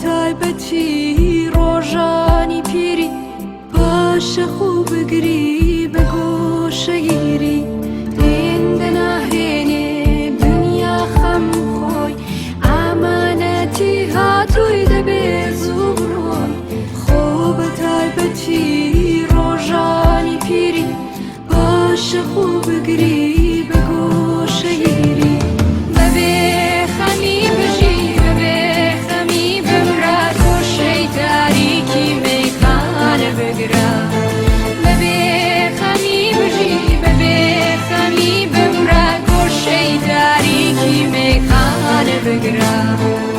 تایبەتی ڕۆژانی پیری پاشە خوو بگری بە گۆشەگیری هێندە ناهێنێ دنیا خەم خۆی ئامانەتی هاتووی دەبێ زوو بڕۆی خۆ بە تایبەتی ڕۆژانی پیری پاشە خوو بگری بە گۆشەگیری بەبێ خەمی بژی بگرا